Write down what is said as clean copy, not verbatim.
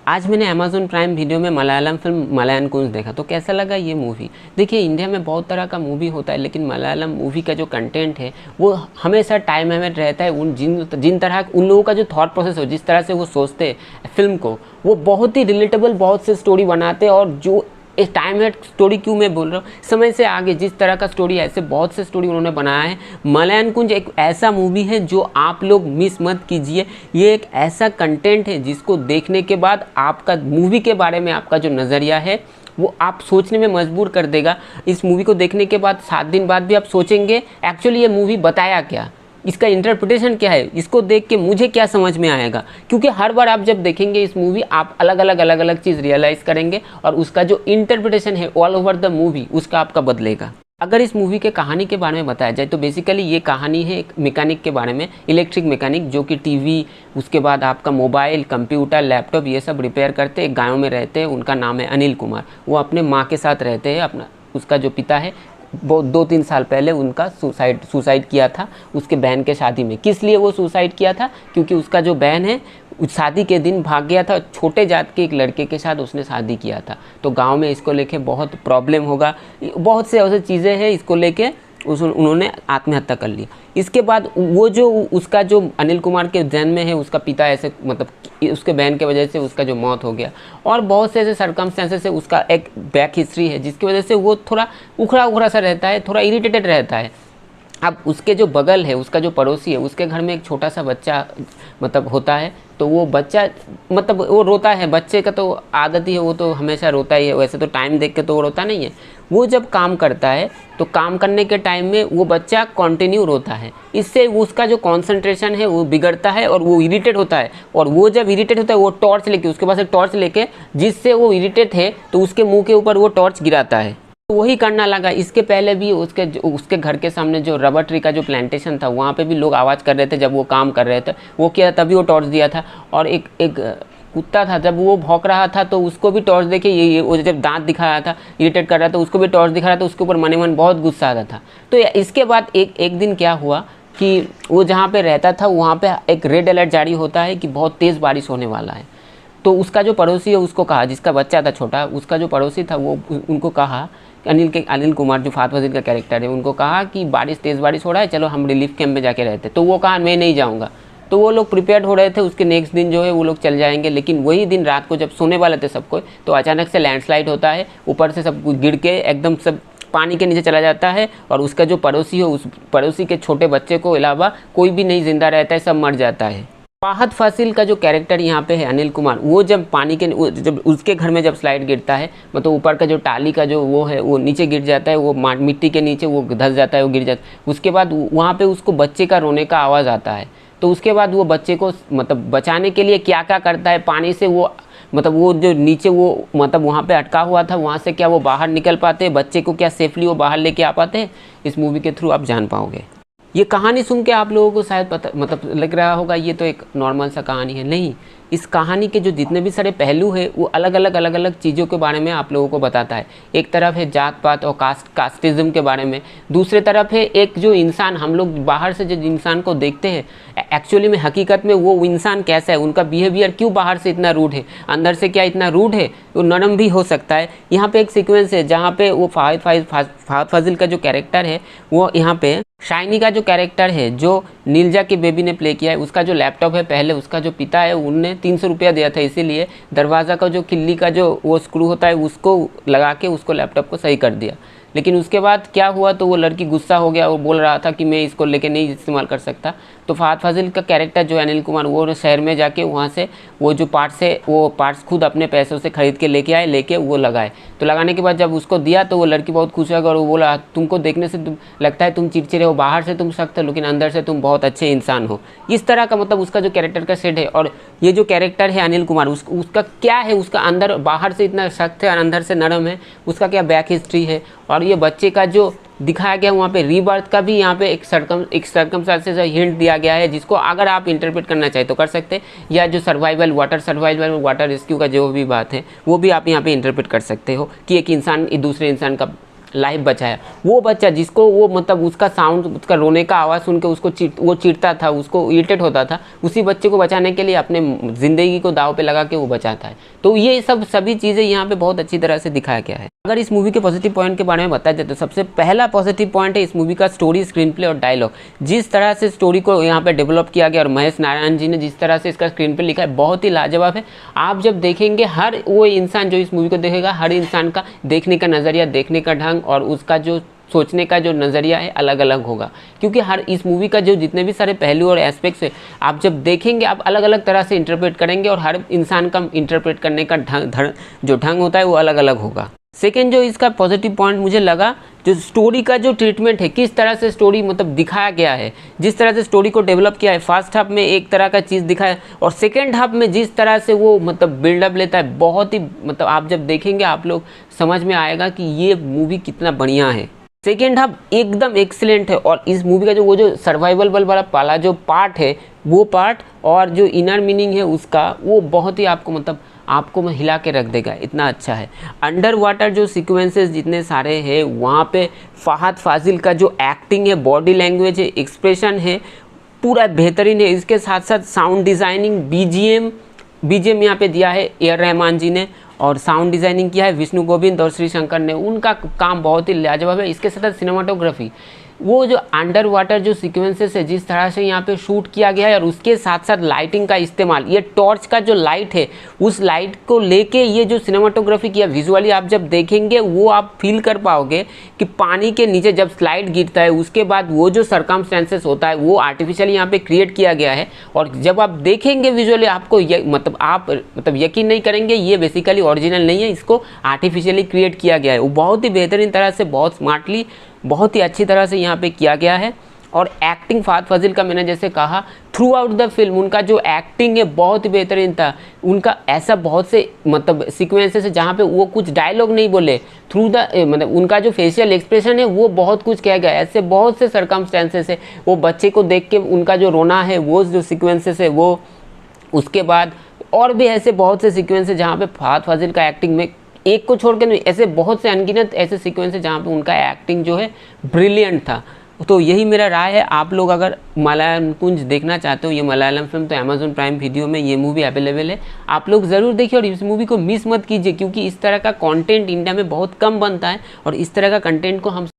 आज मैंने Amazon prime video में मलयालम फिल्म मलयानकुंज देखा, तो कैसा लगा ये मूवी। देखिए, इंडिया में बहुत तरह का मूवी होता है, लेकिन मलयालम मूवी का जो कंटेंट है वो हमेशा टाइम लिमिट रहता है। उन जिन जिन तरह उन लोगों का जो थॉट प्रोसेस हो, जिस तरह से वो सोचते हैं फिल्म को, वो बहुत ही रिलेटेबल बहुत से स्टोरी बनाते हैं। और जो इस टाइम है स्टोरी क्यों मैं बोल रहा हूँ, समय से आगे जिस तरह का स्टोरी है, ऐसे बहुत से स्टोरी उन्होंने बनाया है। मलयानकुंज एक ऐसा मूवी है जो आप लोग मिस मत कीजिए। ये एक ऐसा कंटेंट है जिसको देखने के बाद आपका मूवी के बारे में आपका जो नज़रिया है वो आप सोचने में मजबूर कर देगा। इस मूवी को देखने के बाद 7 दिन बाद भी आप सोचेंगे एक्चुअली ये मूवी बताया क्या, इसका इंटरप्रिटेशन क्या है, इसको देख के मुझे क्या समझ में आएगा। क्योंकि हर बार आप जब देखेंगे इस मूवी, आप अलग अलग चीज़ रियलाइज़ करेंगे और उसका जो इंटरप्रिटेशन है ऑल ओवर द मूवी उसका आपका बदलेगा। अगर इस मूवी के कहानी के बारे में बताया जाए तो बेसिकली ये कहानी है एक मैकेनिक के बारे में, इलेक्ट्रिक मैकेनिक, जो कि टीवी, उसके बाद आपका मोबाइल, कंप्यूटर, लैपटॉप ये सब रिपेयर करते हैं। एक गाँव में रहते हैं, उनका नाम है अनिल कुमार। वो अपने माँ के साथ रहते हैं। अपना उसका जो पिता है वो 2-3 साल पहले उनका सुसाइड किया था उसके बहन के शादी में। किस लिए वो सुसाइड किया था? क्योंकि उसका जो बहन है शादी के दिन भाग गया था, छोटे जात के एक लड़के के साथ उसने शादी किया था। तो गांव में इसको लेके बहुत प्रॉब्लम होगा, बहुत से ऐसे चीज़ें हैं, इसको लेके उन्होंने आत्महत्या कर ली। इसके बाद वो जो उसका जो अनिल कुमार के जन्म में है, उसका पिता ऐसे मतलब उसके बहन के वजह से उसका जो मौत हो गया, और बहुत से ऐसे सर्कमस्टेंसेस से उसका एक बैक हिस्ट्री है जिसकी वजह से वो थोड़ा उखड़ा उखड़ा सा रहता है, थोड़ा इरिटेटेड रहता है। अब उसके जो बगल है, उसका जो पड़ोसी है, उसके घर में एक छोटा सा बच्चा मतलब होता है। तो वो बच्चा मतलब वो रोता है, बच्चे का तो आदत ही है, वो तो हमेशा रोता ही है। वैसे तो टाइम देख के तो वो रोता नहीं है। वो जब काम करता है तो काम करने के टाइम में वो बच्चा कंटिन्यू रोता है। इससे उसका जो कंसंट्रेशन है वो बिगड़ता है और वो इरिटेट होता है। और वो जब इरिटेट होता है वो टॉर्च लेके, उसके पास एक टॉर्च लेके, जिससे वो इरिटेट है तो उसके मुँह के ऊपर वो टॉर्च गिराता है। तो वही करना लगा। इसके पहले भी उसके घर के सामने जो रबर ट्री का जो प्लांटेशन था, वहाँ पे भी लोग आवाज़ कर रहे थे जब वो काम कर रहे थे। वो किया तभी वो टॉर्च दिया था। और एक कुत्ता था, जब वो भौंक रहा था तो उसको भी टॉर्च देके ये वो जब दांत दिखा रहा था, इरिटेट कर रहा था, उसको भी टॉर्च दिखा रहा था। उसके ऊपर मन मन बहुत गुस्सा आता था। तो इसके बाद एक दिन क्या हुआ कि वो जहाँ पे रहता था वहाँ पे एक रेड अलर्ट जारी होता है कि बहुत तेज़ बारिश होने वाला है। तो उसका जो पड़ोसी है उसको कहा, जिसका बच्चा था छोटा, उसका जो पड़ोसी था वो उनको कहा, अनिल कुमार जो फात फजील का कैरेक्टर है, उनको कहा कि तेज़ बारिश हो रहा है, चलो हम रिलीफ कैंप में जाके रहते। तो वो कहा मैं नहीं जाऊँगा। तो वो लोग प्रिपेयर्ड हो रहे थे, उसके नेक्स्ट दिन जो है वो लोग चल जाएंगे। लेकिन वही दिन रात को जब सोने वाले थे सबको, तो अचानक से लैंडस्लाइड होता है, ऊपर से सब कुछ गिर के एकदम सब पानी के नीचे चला जाता है। और उसका जो पड़ोसी है, उस पड़ोसी के छोटे बच्चे को अलावा कोई भी नहीं जिंदा रहता है, सब मर जाता है। फाहद फासिल का जो कैरेक्टर यहाँ पे है अनिल कुमार, वो जब पानी के जब उसके घर में जब स्लाइड गिरता है, मतलब ऊपर का जो टाली का जो वो है वो नीचे गिर जाता है, वो मिट्टी के नीचे वो धंस जाता है, वो गिर जाता है। उसके बाद वहाँ पे उसको बच्चे का रोने का आवाज़ आता है। तो उसके बाद वो बच्चे को मतलब बचाने के लिए क्या क्या करता है, पानी से वो मतलब वो जो नीचे वो मतलब वहाँ पे अटका हुआ था, वहाँ से क्या वो बाहर निकल पाते, बच्चे को क्या सेफली वो बाहर लेके आ पाते हैं, इस मूवी के थ्रू आप जान पाओगे। ये कहानी सुन के आप लोगों को शायद पता मतलब लग रहा होगा ये तो एक नॉर्मल सा कहानी है। नहीं, इस कहानी के जो जितने भी सारे पहलू है वो अलग अलग चीज़ों के बारे में आप लोगों को बताता है। एक तरफ है जात पात और कास्टिज्म के बारे में, दूसरे तरफ है एक जो इंसान, हम लोग बाहर से जो इंसान को देखते हैं, एक्चुअली में हकीकत में वो इंसान कैसा है, उनका बिहेवियर क्यों बाहर से इतना रूड है, अंदर से क्या इतना रूड है, वो नरम भी हो सकता है। यहाँ पे एक सीक्वेंस है जहाँ पे वो फाहद फाजिल का जो कैरेक्टर है, वो यहाँ पे शाइनी का जो कैरेक्टर है जो नीलजा की बेबी ने प्ले किया है, उसका जो लैपटॉप है, पहले उसका जो पिता है उनने 300 रुपया दिया था, इसीलिए दरवाज़ा का जो किल्ली का जो वो स्क्रू होता है उसको लगा के उसको लैपटॉप को सही कर दिया। लेकिन उसके बाद क्या हुआ, तो वो लड़की गुस्सा हो गया, वो बोल रहा था कि मैं इसको लेके नहीं इस्तेमाल कर सकता। तो फाहद फाजिल का कैरेक्टर जो है अनिल कुमार, वो शहर में जाके वहाँ से वो जो पार्ट्स है वो पार्ट्स खुद अपने पैसों से खरीद के लेके आए, लेके वो लगाए। तो लगाने के बाद जब उसको दिया तो वो लड़की बहुत खुश हो गई और वो बोला तुमको देखने से लगता है तुम चिड़चिड़े हो, बाहर से तुम सख्त हो लेकिन अंदर से तुम बहुत अच्छे इंसान हो। इस तरह का मतलब उसका जो कैरेक्टर का सेट है। और ये जो कैरेक्टर है अनिल कुमार, उसका क्या है, उसका अंदर बाहर से इतना सख्त है और अंदर से नरम है, उसका क्या बैक हिस्ट्री है। और ये बच्चे का जो दिखाया गया वहाँ पे रीबर्थ का भी यहाँ पे एक सर्कमस्टेंसेस हिंट दिया गया है, जिसको अगर आप इंटरप्रेट करना चाहे तो कर सकते हैं। या जो वाटर रेस्क्यू का जो भी बात है वो भी आप यहाँ पे इंटरप्रेट कर सकते हो कि एक इंसान दूसरे इंसान का लाइफ बचाया। वो बच्चा जिसको वो मतलब उसका साउंड, उसका रोने का आवाज़ सुन के उसको वो चिढ़ता था, उसको इरिटेट होता था, उसी बच्चे को बचाने के लिए अपने ज़िंदगी को दाव पे लगा के वो बचाता है। तो ये सभी चीज़ें यहाँ पे बहुत अच्छी तरह से दिखाया गया है। अगर इस मूवी के पॉजिटिव पॉइंट के बारे में बताया जाए तो सबसे पहला पॉजिटिव पॉइंट है इस मूवी का स्टोरी, स्क्रीन प्ले और डायलॉग। जिस तरह से स्टोरी को यहाँ पे डेवलप किया गया और महेश नारायण जी ने जिस तरह से इसका स्क्रीन प्ले लिखा है, बहुत ही लाजवाब है। आप जब देखेंगे, हर वो इंसान जो इस मूवी को देखेगा, हर इंसान का देखने का नज़रिया, देखने का ढंग और उसका जो सोचने का जो नज़रिया है अलग अलग होगा। क्योंकि हर इस मूवी का जो जितने भी सारे पहलू और एस्पेक्ट्स है, आप जब देखेंगे आप अलग अलग तरह से इंटरप्रेट करेंगे और हर इंसान का इंटरप्रेट करने का जो ढंग होता है वो अलग अलग होगा। सेकेंड जो इसका पॉजिटिव पॉइंट मुझे लगा, जो स्टोरी का जो ट्रीटमेंट है, किस तरह से स्टोरी मतलब दिखाया गया है, जिस तरह से स्टोरी को डेवलप किया है। फर्स्ट हाफ में एक तरह का चीज़ दिखाया और सेकेंड हाफ में जिस तरह से वो मतलब बिल्डअप लेता है, बहुत ही मतलब आप जब देखेंगे आप लोग समझ में आएगा कि ये मूवी कितना बढ़िया है। सेकेंड हाफ एकदम एक्सीलेंट है और इस मूवी का वो जो सर्वाइवल वाला पाला जो पार्ट है, वो पार्ट और जो इनर मीनिंग है उसका, वो बहुत ही आपको मतलब आपको मैं हिला के रख देगा, इतना अच्छा है। अंडर वाटर जो सीक्वेंसेस जितने सारे हैं, वहाँ पे फहद फाजिल का जो एक्टिंग है, बॉडी लैंग्वेज है, एक्सप्रेशन है, पूरा बेहतरीन है। इसके साथ साथ साउंड डिज़ाइनिंग, बीजीएम यहाँ पे दिया है ए रहमान जी ने और साउंड डिज़ाइनिंग किया है विष्णु गोविंद और श्री शंकर ने, उनका काम बहुत ही लाजवाब है। इसके साथ सिनेमाटोग्राफी, वो जो अंडर वाटर जो सीक्वेंसेस है, जिस तरह से यहाँ पे शूट किया गया है और उसके साथ साथ लाइटिंग का इस्तेमाल, ये टॉर्च का जो लाइट है, उस लाइट को लेके ये जो सिनेमाटोग्राफी किया, विजुअली आप जब देखेंगे वो आप फील कर पाओगे कि पानी के नीचे जब स्लाइड गिरता है उसके बाद वो जो सर्कमस्टेंसेस होता है वो आर्टिफिशियली यहाँ पे क्रिएट किया गया है। और जब आप देखेंगे विजुअली आपको आप यकीन नहीं करेंगे ये बेसिकली ओरिजिनल नहीं है, इसको आर्टिफिशियली क्रिएट किया गया है। वो बहुत ही बेहतरीन तरह से, बहुत स्मार्टली, बहुत ही अच्छी तरह से यहाँ पे किया गया है। और एक्टिंग फहद फाजिल का मैंने जैसे कहा, थ्रू आउट द फिल्म उनका जो एक्टिंग है बहुत ही बेहतरीन था। उनका ऐसा बहुत से मतलब सीक्वेंसेस है जहाँ पे वो कुछ डायलॉग नहीं बोले, थ्रू द मतलब उनका जो फेशियल एक्सप्रेशन है वो बहुत कुछ कह गया। ऐसे बहुत से सर्कमस्टेंसेस है, वो बच्चे को देख के उनका जो रोना है, वो जो सीक्वेंसेस है वो, उसके बाद और भी ऐसे बहुत से सीक्वेंस है जहाँ पे फहद फाजिल का एक्टिंग में, एक को छोड़ के नहीं, ऐसे बहुत से अनगिनत ऐसे सीक्वेंस है जहाँ पे उनका एक्टिंग जो है ब्रिलियंट था। तो यही मेरा राय है। आप लोग अगर मलयालम कुंज देखना चाहते हो, ये मलयालम फिल्म, तो अमेजोन प्राइम वीडियो में ये मूवी अवेलेबल है, आप लोग ज़रूर देखिए और इस मूवी को मिस मत कीजिए, क्योंकि इस तरह का कंटेंट इंडिया में बहुत कम बनता है और इस तरह का कंटेंट को हम